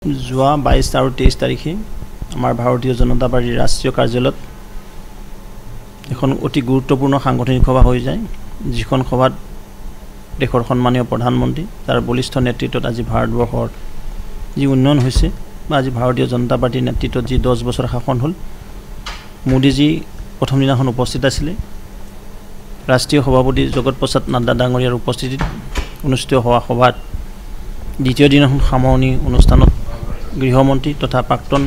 যোৱা 22 আৰু 23 তাৰিখে আমাৰ ভাৰতীয় জনতা পাৰ্টিৰ ৰাষ্ট্ৰীয় কাৰ্যালয়ত এখন অতি গুৰুত্বপূৰ্ণ সাংগঠনিক সভা হৈ যায়, যিখন সভাত দেশৰ সন্মানীয় প্ৰধানমন্ত্ৰী তাৰ বলিষ্ঠ নেতৃত্বত আজি ভাৰতবৰ্ষৰ যি উন্নয়ন হৈছে বা আজি ভাৰতীয় জনতা পাৰ্টিৰ নেতৃত্বত যি 10 বছৰ শাসন হ'ল, মোদীজী প্ৰথম দিনাখন উপস্থিত আছিলে। ৰাষ্ট্ৰীয় সভাপতি জগত প্ৰসাদ নাড্ডা ডাঙৰীয়াৰ উপস্থিতিত অনুষ্ঠিত হোৱা সভাত দ্বিতীয় দিনাখন সামৰণি অনুষ্ঠানত গৃহমন্ত্ৰী তথা প্ৰাক্তন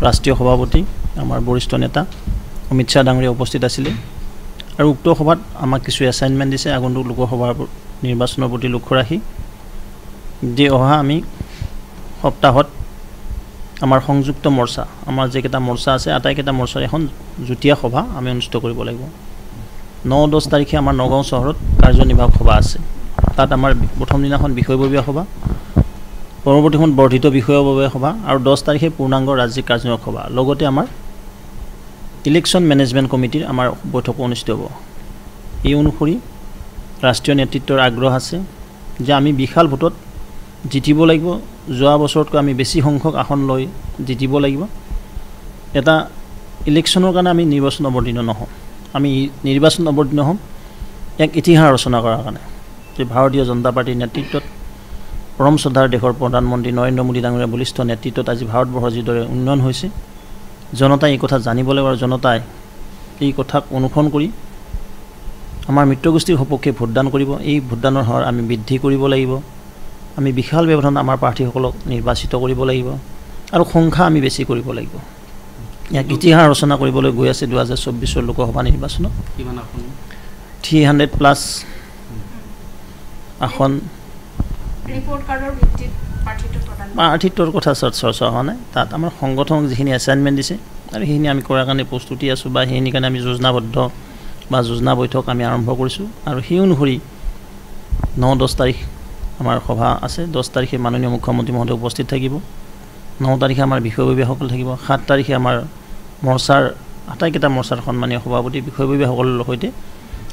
ৰাষ্ট্ৰীয় সভাপতি আমাৰ বৰিষ্ঠ নেতা অমিত শ্বাহ ডাঙৰীয়া উপস্থিত আছিলে আৰু উক্ত সভাত আমাক কিছু এছাইনমেণ্ট দিছে আগন্তুক লোকসভাৰ নিৰ্বাচনৰ প্ৰতি লক্ষ্য ৰাখি যে অহা আমি সপ্তাহত আমাৰ সংযুক্ত মৰ্চা আমাৰ যেকেইটা মৰ্চা আছে আটাইকেইটা মৰ্চাৰ এখন যুটীয়া সভা আমি অনুষ্ঠিত কৰিব লাগিব। 9-10 তাৰিখে আমাৰ নগাঁও চহৰত কাৰ্যনিৰ্বাহক সভা আছে। তাত আমাৰ প্ৰথম দিনাখন বিষয়ববীয়া সভা, পৰৱৰ্তীখন বৰ্ধিত বিষয়ববীয়া সভা আৰু 10 তাৰিখে পূৰ্ণাংগ ৰাজ্যিক কাৰ্যনিৰ্বাহক সভা, লগতে আমাৰ ইলেকশ্যন মেনেজমেণ্ট কমিটিৰ আমাৰ বৈঠকো অনুষ্ঠিত হ'ব। এই অনুসৰি ৰাষ্ট্ৰীয় নেতৃত্বৰ আগ্ৰহ আছে যে আমি বিশাল ভোটত জিতিব লাগিব, যোৱা বছৰতকৈ আমি বেছি সংখ্যক আসন লৈ জিতিব লাগিব। এটা ইলেকশ্যনৰ কাৰণে আমি নিৰ্বাচন অৱতীৰ্ণ নহওঁ, আমি নিৰ্বাচন অৱতীৰ্ণ হ'ম এক ইতিহাস ৰচনা কৰাৰ কাৰণে যে ভাৰতীয় জনতা পাৰ্টিৰ নেতৃত্বত পৰম শ্ৰদ্ধাৰ দেশৰ প্ৰধানমন্ত্ৰী নৰেন্দ্ৰ মোদী ডাঙৰীয়াৰ বলিষ্ঠ নেতৃত্বত আজি ভাৰতবৰ্ষৰ যিদৰে উন্নয়ন হৈছে, জনতাই এই কথা জানিব লাগিব আৰু জনতাই এই কথাক অনুসৰণ কৰি আমাৰ মিত্ৰগোষ্ঠীৰ সপক্ষে ভোটদান কৰিব। এই ভোটদানৰ হাৰ আমি বৃদ্ধি কৰিব লাগিব, আমি বিশাল ব্যৱধানত আমাৰ প্ৰাৰ্থীসকলক নিৰ্বাচিত কৰিব লাগিব আৰু সংখ্যা আমি বেছি কৰিব লাগিব। ইয়াক ইতিহাস ৰচনা কৰিবলৈ গৈ আছে 2024 লোকসভা নিৰ্বাচনত 300+ আসন। প্ৰাৰ্থীত্বৰ কথা চৰ্চা হোৱা নাই, তাত আমাৰ সংগঠনক যিখিনি এছাইনমেণ্ট দিছে আৰু সেইখিনি আমি কৰাৰ কাৰণে প্ৰস্তুতি আছোঁ বা সেইখিনি কাৰণে আমি যোজনাবদ্ধ বা যোজনা বৈঠক আমি আৰম্ভ কৰিছোঁ আৰু সেই অনুসৰি 9-10 তাৰিখ আমাৰ সভা আছে। 10 তাৰিখে মাননীয় মুখ্যমন্ত্ৰী মহোদয় উপস্থিত থাকিব, 9 তাৰিখে আমাৰ বিষয়ববীয়াসকল থাকিব, 7 তাৰিখে আমাৰ মৰ্চাৰ আটাইকেইটা মৰ্চাৰ সন্মানীয় সভাপতি বিষয়ববীয়াসকলৰ সৈতে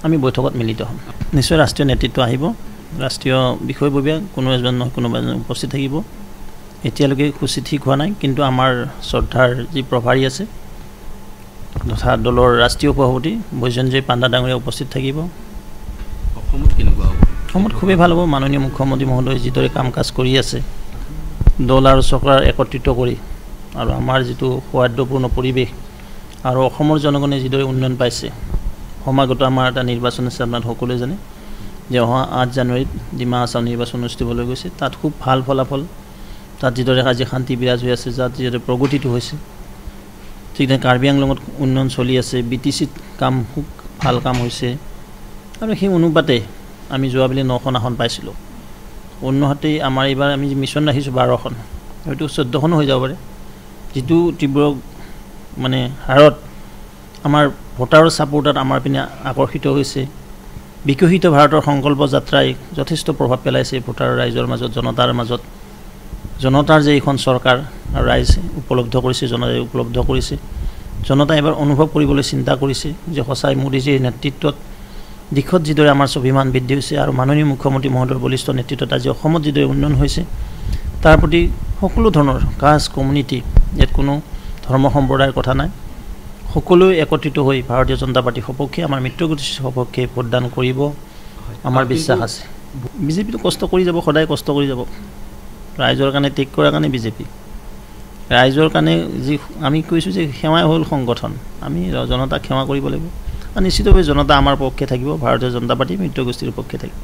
আমি বৈঠকত মিলিত হ'ম। নিশ্চয় ৰাষ্ট্ৰীয় নেতৃত্ব আহিব, ৰাষ্ট্ৰীয় বিষয়ববীয়া কোনো এজন নহয় কোনোবা এজন উপস্থিত থাকিব। এতিয়ালৈকে সূচী ঠিক হোৱা নাই, কিন্তু আমাৰ শ্ৰদ্ধাৰ যি প্ৰভাৰী আছে তথা দলৰ ৰাষ্ট্ৰীয় সভাপতি বৈজয়ন্তজয় পাণ্ডা ডাঙৰীয়া উপস্থিত থাকিব। অসমত খুবেই ভাল হ'ব। মাননীয় মুখ্যমন্ত্ৰী মহোদয়ে যিদৰে কাম কাজ কৰি আছে, দল আৰু চৰকাৰ একত্ৰিত কৰি আৰু আমাৰ যিটো সৌহাৰ্দ্যপূৰ্ণ পৰিৱেশ আৰু অসমৰ জনগণে যিদৰে উন্নয়ন পাইছে, সমাগত আমাৰ এটা নিৰ্বাচন আছে, আপোনাক সকলোৱে জানে যে অহা 8 জানুৱাৰীত ডিমা হাছাও নিৰ্বাচন অনুষ্ঠিত হ'বলৈ গৈছে। তাত খুব ভাল ফলাফল, তাত যিদৰে আজি শান্তি বিৰাজ হৈ আছে, তাত যিদৰে প্ৰগতিটো হৈছে, ঠিক তেনে কাৰ্বি আংলঙত উন্নয়ন চলি আছে, BTCত কাম খুব ভাল কাম হৈছে আৰু সেই অনুপাতে আমি যোৱাবেলি 9খন আসন পাইছিলোঁ। অন্যহাতে আমাৰ এইবাৰ আমি মিছন ৰাখিছোঁ 12খন, হয়তো 14খনো হৈ যাব পাৰে। যিটো তীব্ৰ মানে হাৰত আমাৰ ভোটাৰৰ ছাপোৰ্টত আমাৰ পিনে আকৰ্ষিত হৈছে, বিকশিত ভাৰতৰ সংকল্প যাত্ৰাই যথেষ্ট প্ৰভাৱ পেলাইছে ভোটাৰ ৰাইজৰ মাজত, জনতাৰ মাজত। জনতাৰ যে এইখন চৰকাৰ আৰু ৰাইজ উপলব্ধ কৰিছে, জনতাই উপলব্ধ কৰিছে, জনতাই এবাৰ অনুভৱ কৰিবলৈ চিন্তা কৰিছে যে সঁচাই মোদীজীৰ নেতৃত্বত দিশত যিদৰে আমাৰ স্বাভিমান বৃদ্ধি হৈছে আৰু মাননীয় মুখ্যমন্ত্ৰী মহোদয়ৰ বলিষ্ঠ নেতৃত্বত আজি অসমত যিদৰে উন্নয়ন হৈছে, তাৰ প্ৰতি সকলো ধৰণৰ কাষ্ট কমিউনিটি, ইয়াত কোনো ধৰ্ম সম্প্ৰদায়ৰ কথা নাই, সকলোৱে একত্ৰিত হৈ ভাৰতীয় জনতা পাৰ্টিৰ সপক্ষে, আমাৰ মিত্ৰগোষ্ঠীৰ সপক্ষে ভোটদান কৰিব আমাৰ বিশ্বাস আছে। বিজেপিটো কষ্ট কৰি যাব, সদায় কষ্ট কৰি যাব, ৰাইজৰ কাৰণে ত্যাগ কৰাৰ কাৰণে বিজেপি, ৰাইজৰ কাৰণে যি আমি কৈছোঁ যে সেৱাই হ'ল সংগঠন, আমি জনতাক সেৱা কৰিব লাগিব আৰু নিশ্চিতভাৱে জনতা আমাৰ পক্ষে থাকিব, ভাৰতীয় জনতা পাৰ্টি মিত্ৰগোষ্ঠীৰ পক্ষে থাকিব।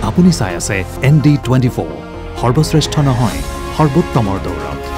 আপুনি চাই আছে ND24, সৰ্বশ্ৰেষ্ঠ নহয় সৰ্বোত্তমৰ দৌৰত।